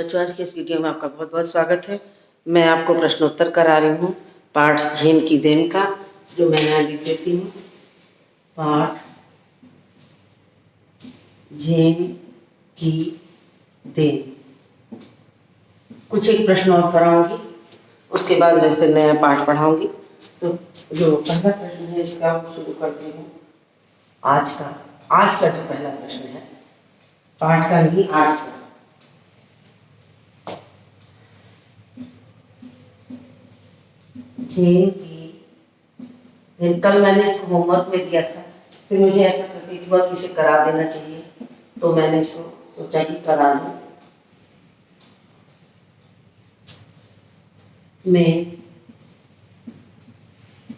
बच्चों, आज के इस वीडियो में आपका बहुत बहुत स्वागत है। मैं आपको प्रश्नोत्तर करा रही हूँ पाठ झेन की देन का, जो मैंने आज लिख देती हूँ। पाठ झेन की देन। कुछ एक प्रश्न और कराऊंगी, उसके बाद मैं फिर नया पाठ पढ़ाऊंगी। तो जो पहला प्रश्न है इसका शुरू करते हैं। आज का जो पहला प्रश्न है, पाठ का नहीं, आज का। झेन की, कल मैंने इसको होमवर्क में दिया था, फिर मुझे ऐसा प्रतीत हुआ कि इसे करा देना चाहिए, तो मैंने इसको सोचा कि करा लूं। मैं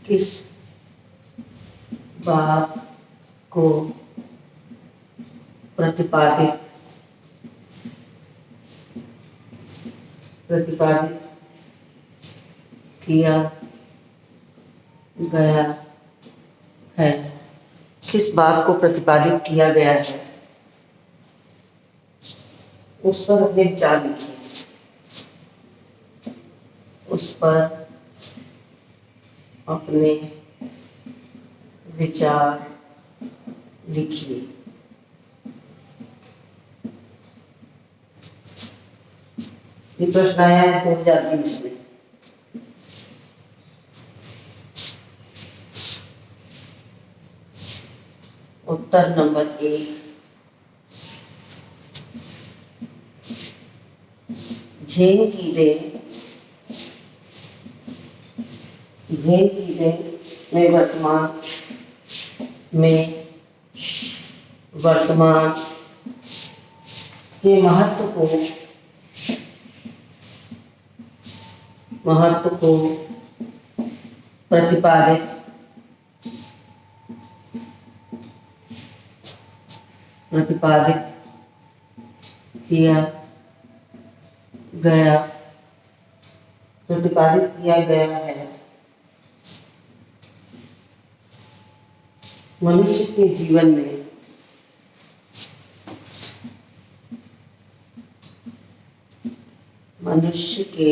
किस बात को प्रतिपादित किया गया है? किस बात को प्रतिपादित किया गया है, उस पर अपने विचार लिखिए। उस पर अपने विचार लिखिए। ये प्रश्न आया है 2020 में। उत्तर नंबर 1, झेन की देन में वर्तमान के महत्व को प्रतिपादित किया गया है। मनुष्य के जीवन में मनुष्य के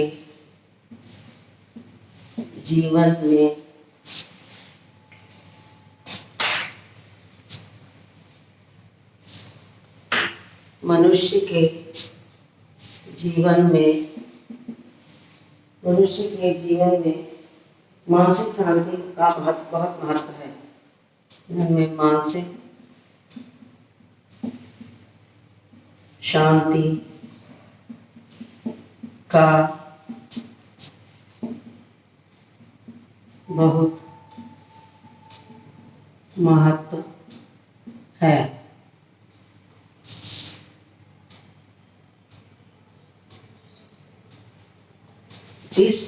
जीवन में मानसिक शांति का बहुत महत्व है। इनमें मानसिक शांति का बहुत महत्व है। इस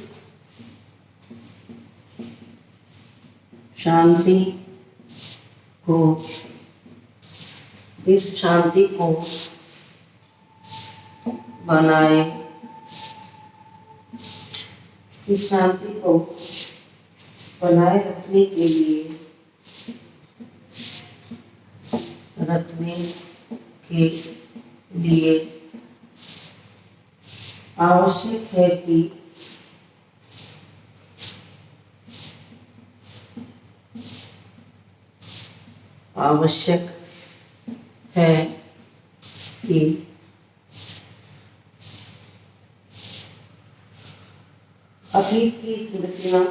शांति को बनाए रखने के लिए आवश्यक है कि अतीत की स्मृतियां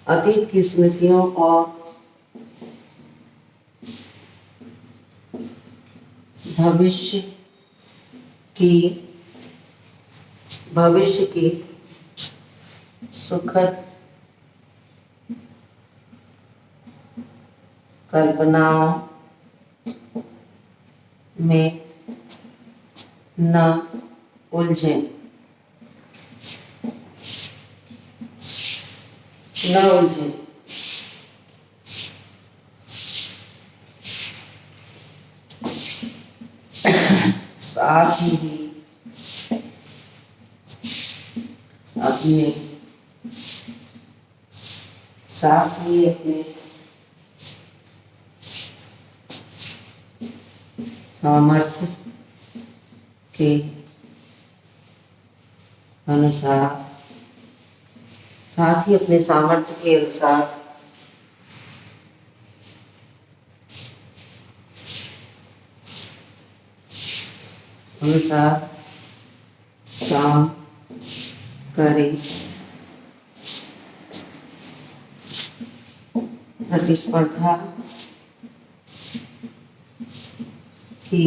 अतीत की स्मृतियों और भविष्य की सुखद कल्पनाओं में न उलझें। साथ ही अपने सामर्थ्य के अनुसार काम करें। प्रतिस्पर्धा की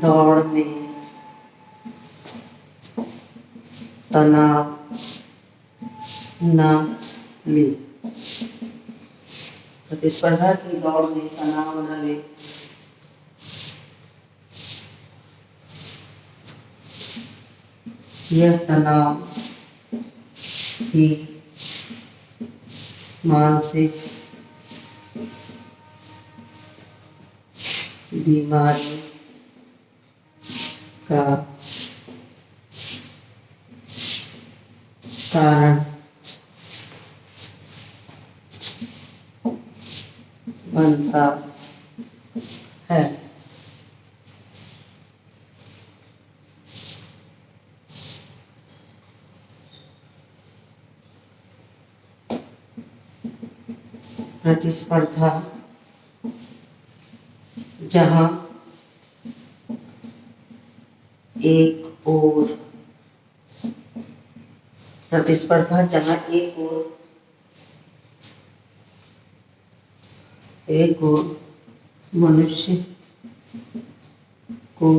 दौड़ में तनाव न ले। प्रतिस्पर्धा की दौड़ में तनाव न ले। यह तनाव ही मानसिक बीमारी का कारण बनता है। प्रतिस्पर्धा जहाँ एक ओर मनुष्य को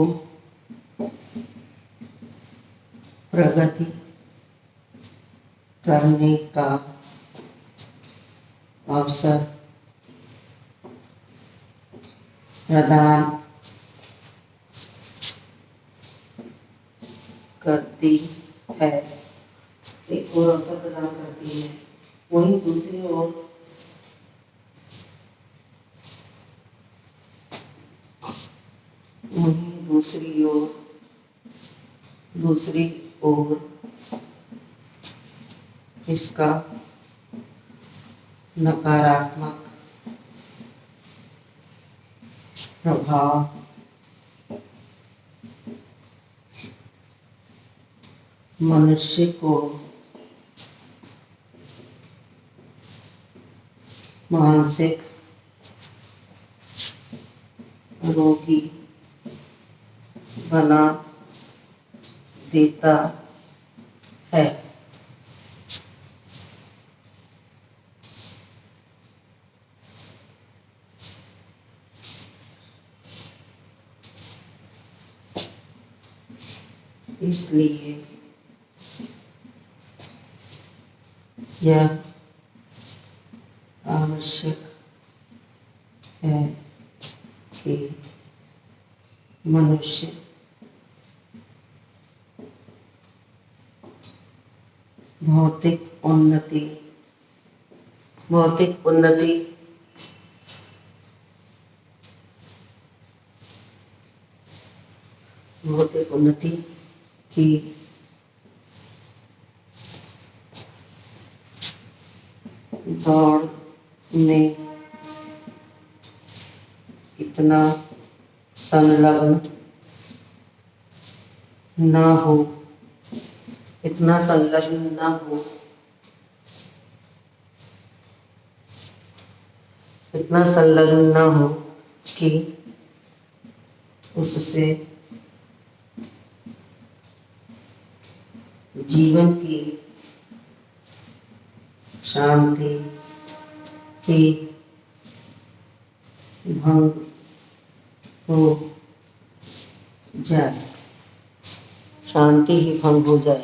प्रगति करने का अवसर प्रदान करती है, एक और अवसर प्रदान करती है, वहीं दूसरी ओर इसका नकारात्मक प्रभाव मनुष्य को मानसिक रोगी बना देता है। इसलिए यह आवश्यक है कि मनुष्य भौतिक उन्नति की दौड़ में इतना संलग्न न हो कि उससे जीवन की शांति ही भंग हो जाए।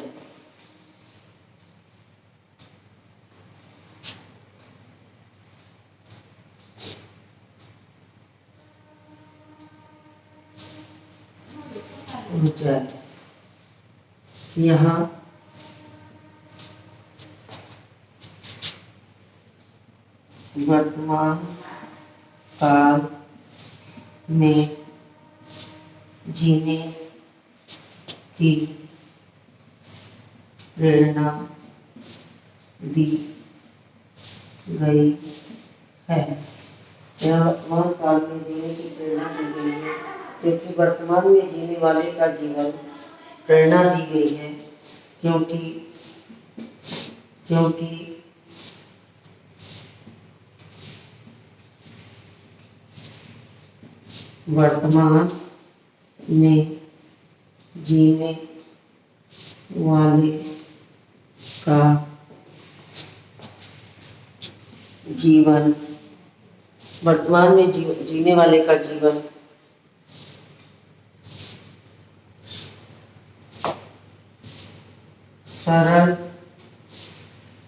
यहाँ वर्तमान काल में जीने की प्रेरणा दी गई है। यह वर्तमान काल में जीने की प्रेरणा दी गई है, क्योंकि वर्तमान में जीने वाले का जीवन प्रेरणा दी गई है, क्योंकि क्योंकि वर्तमान में जीने वाले का जीवन वर्तमान में जीने वाले का जीवन सरल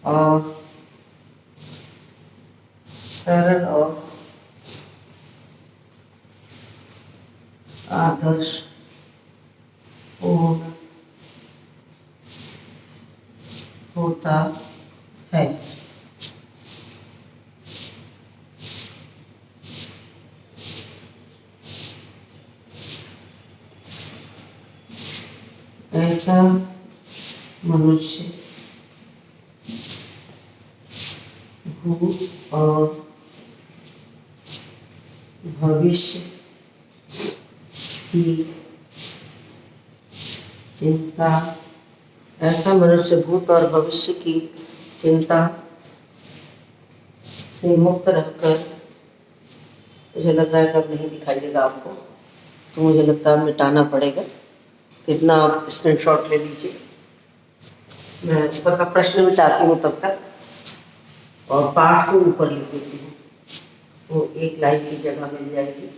और आदर्श पूर्ण होता है। ऐसा मनुष्य भूत और भविष्य की चिंता ऐसा मनुष्य भूत और भविष्य की चिंता से मुक्त रहकर, मुझे लग रहा है कि अब नहीं दिखाई देगा आपको, तो मुझे लगता है मिटाना पड़ेगा। इतना आप स्क्रीनशॉट ले लीजिए, मैं ऊपर का प्रश्न मिटाती हूँ तब तक, और पाठ को ऊपर लिख देती हूँ, वो एक लाइन की जगह मिल जाएगी।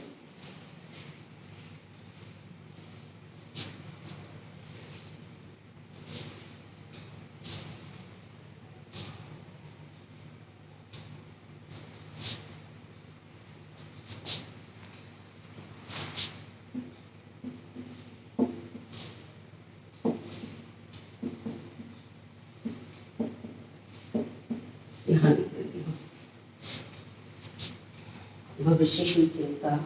यहाँ लिख देती हूँ, भविष्य की चिंता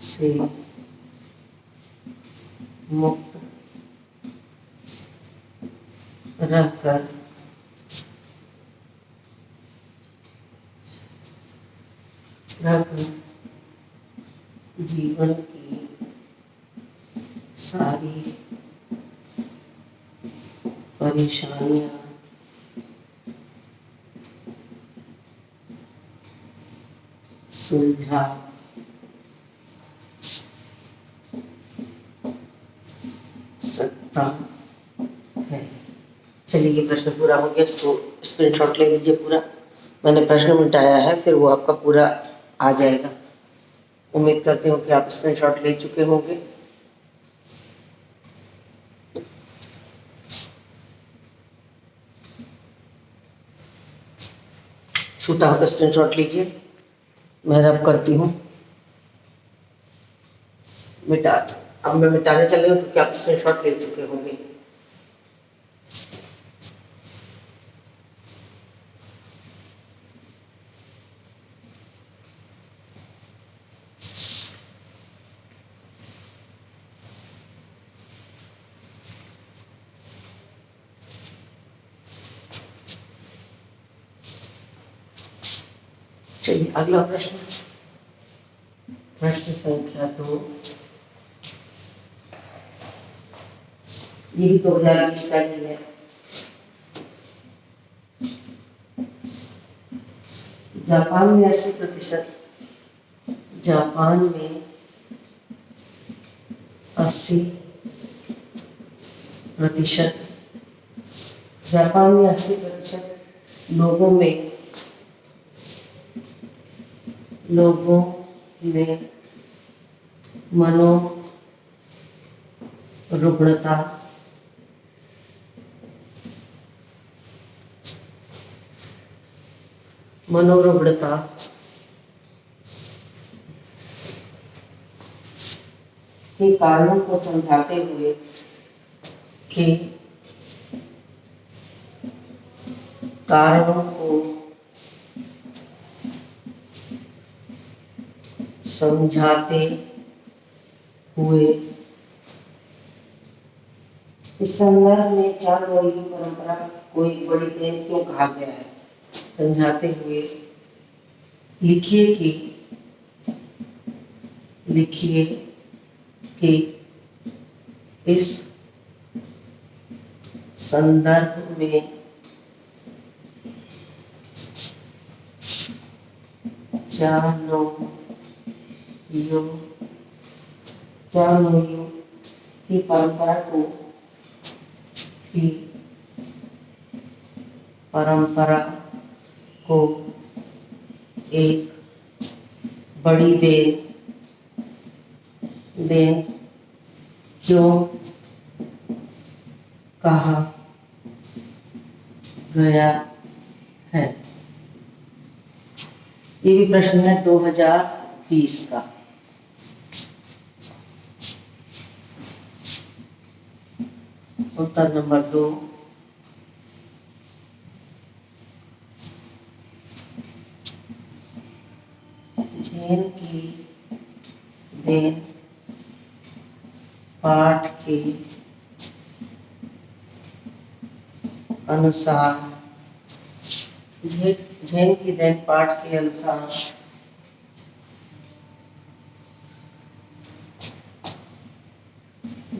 से मुक्त रहकर जीवन की सारी परेशानियां सुलझा सकता है। चलिए, ये प्रश्न पूरा हो गया, तो स्क्रीनशॉट ले लीजिए पूरा। मैंने प्रश्न मिटाया है, फिर वो आपका पूरा आ जाएगा। उम्मीद करती हूँ कि आप स्क्रीनशॉट ले चुके होंगे। छूटा हो तो स्क्रीनशॉट लीजिए, मैं रब करती हूँ। अब मैं मिटाने चली हूँ क्योंकि आप स्क्रीनशॉट ले चुके होंगे। चलिए, अगला प्रश्न, प्रश्न संख्या 2। ये भी 2020 का ही है। जापान में 80% जापान में 80% जापान में 80% लोगों में मनोरुग्णता के कारणों को समझाते हुए समझाते हुए। इस संदर्भ में चार मौलिक परंपरा को एक बड़ी देन क्यों कहा गया है? समझाते हुए लिखिए कि इस संदर्भ में जानोइयों की परंपरा को एक बड़ी देन क्यों कहा गया है? ये भी प्रश्न है 2020 का। उत्तर नंबर 2, झेन की देन पाठ के अनुसार झेन की देन पाठ के अनुसार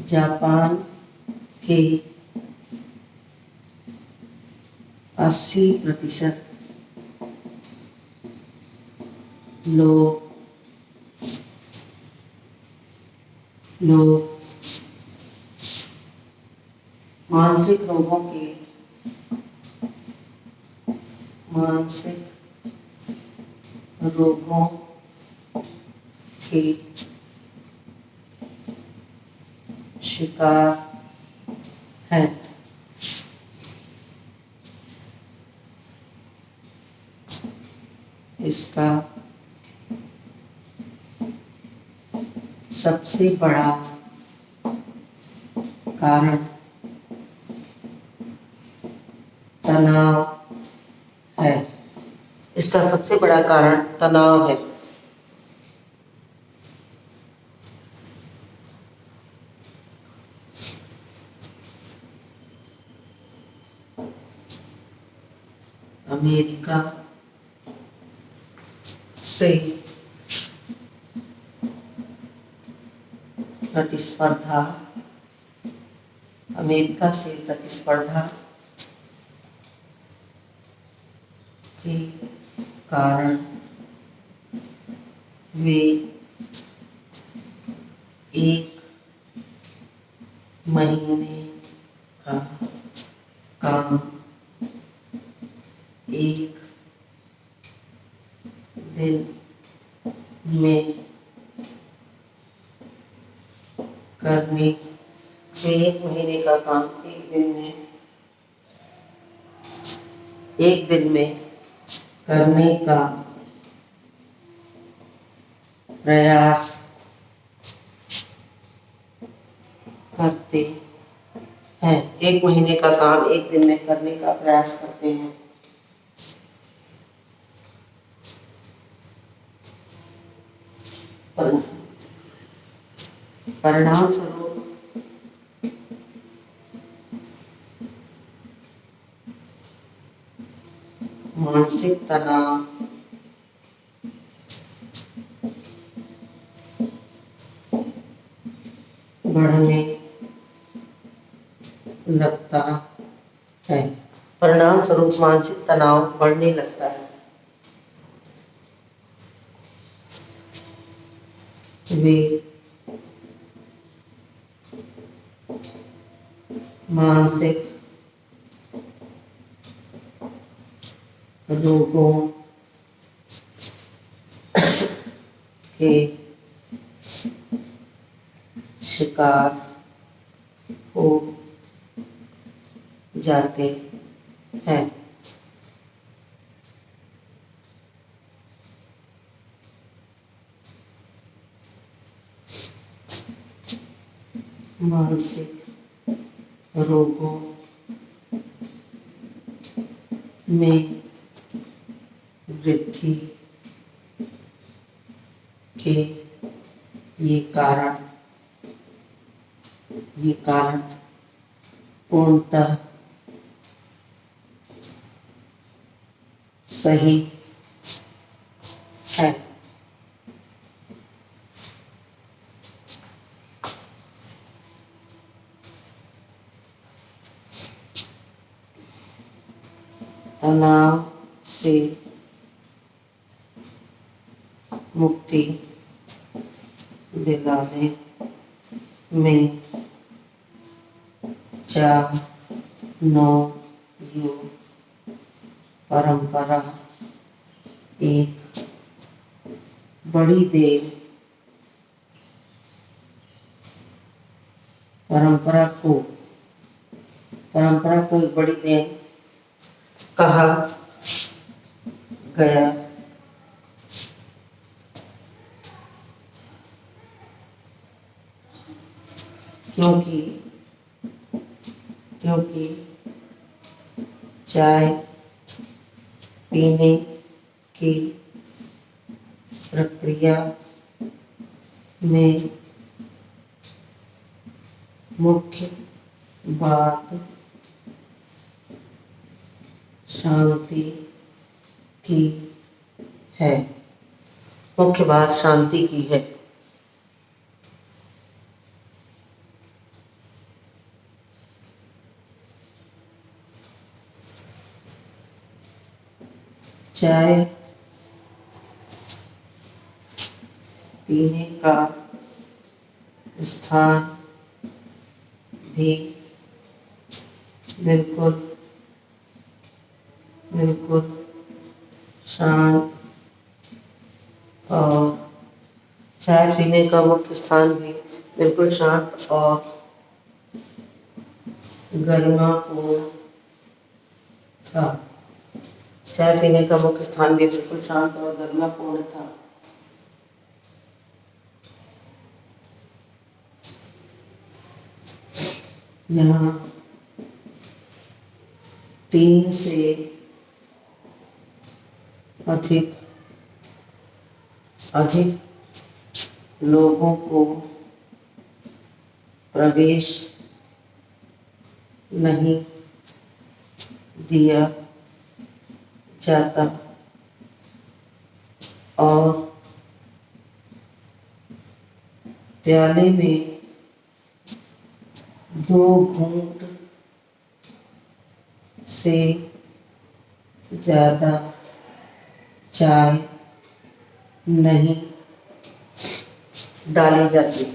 जापान के 80% लोग मानसिक रोगों के शिकार हैं। इसका सबसे बड़ा कारण तनाव है। इसका सबसे बड़ा कारण तनाव है। अमेरिका से प्रतिस्पर्धा के कारण वे एक महीने का काम एक दिन में करने एक महीने का काम एक दिन में करने का प्रयास करते हैं। एक महीने का काम एक दिन में करने का प्रयास करते हैं। परिणाम स्वरूप मानसिक तनाव बढ़ने लगता है। परिणाम स्वरूप मानसिक तनाव बढ़ने लगता है। वे मानसिक रोगों के शिकार हो जाते हैं। मानसिक रोगों में वृद्धि के ये कारण पूर्णतः सही है। तनाव से मुक्ति दिलाने में चाणक्य परंपरा एक बड़ी देर परंपरा को एक बड़ी देर कहा गया, क्योंकि चाय पीने की प्रक्रिया में मुख्य बात शांति की है। मुख्य बात शांति की है। चाय पीने का स्थान भी बिल्कुल शांत और चाय पीने का मुख्य स्थान भी बिल्कुल शांत और गरिमापूर्ण था। चाय पीने का मुख्य स्थान भी बिल्कुल शांत और गरिमापूर्ण था। यहाँ 3 से अधिक लोगों को प्रवेश नहीं दिया जाता और प्याले में 2 घूंट से ज़्यादा चाय नहीं डाली जाती।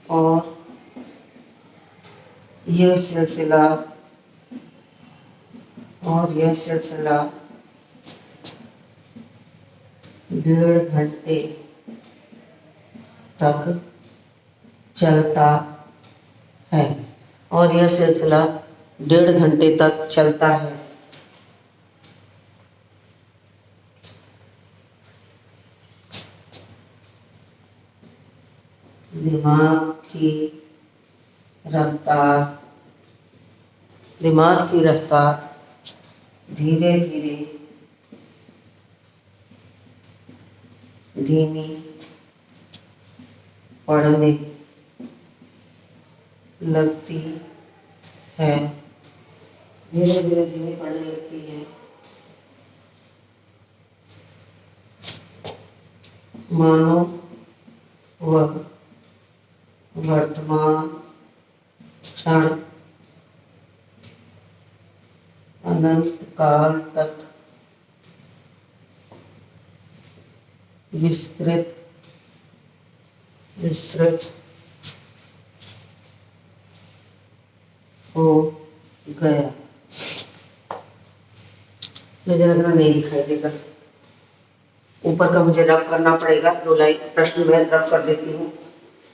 और यह सिलसिला 1.5 घंटे तक चलता है। दिमाग की रफ्तार धीरे धीरे धीमी पड़ने लगती है। मानो वह वर्तमान क्षण अनंत काल तक विस्तृत हो गया। मुझे लग रहा नहीं दिखाई देगा। ऊपर का मुझे रब करना पड़ेगा। 2 लाइन प्रश्न में रब कर देती हूँ,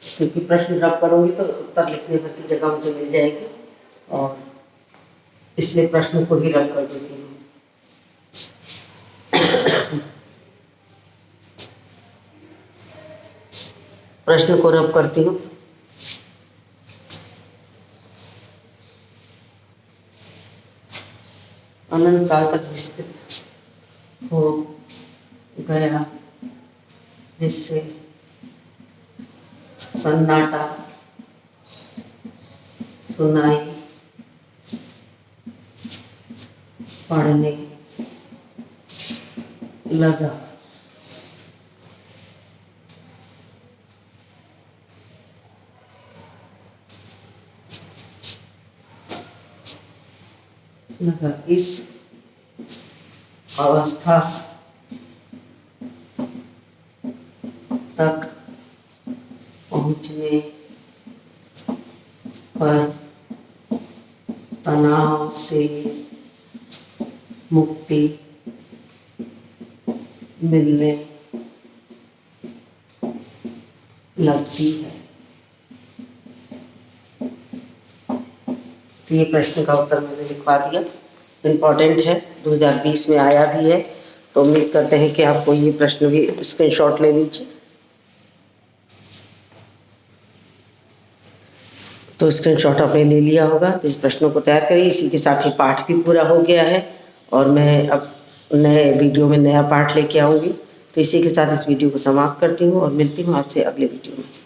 क्योंकि प्रश्न रब करूंगी तो उत्तर लिखने भर की जगह मुझे मिल जाएगी, और इसलिए प्रश्न को ही रब कर देती हूँ। प्रश्न को रब करती हूँ। अनंत काल तक विस्तृत हो गया, जिससे सन्नाटा सुनाई पड़ने लगा। इस अवस्था तक पहुंचने पर तनाव से मुक्ति मिलने लगती है। तो ये प्रश्न का उत्तर मैंने लिखवा दिया, इम्पॉर्टेंट है, 2020 में आया भी है। तो उम्मीद करते हैं कि आपको ये प्रश्न भी स्क्रीनशॉट ले लीजिए। तो स्क्रीनशॉट आपने ले लिया होगा, तो इस प्रश्नों को तैयार करिए। इसी के साथ ही पाठ भी पूरा हो गया है और मैं अब नए वीडियो में नया पाठ लेके आऊँगी। तो इसी के साथ इस वीडियो को समाप्त करती हूँ और मिलती हूँ आपसे अगले वीडियो में।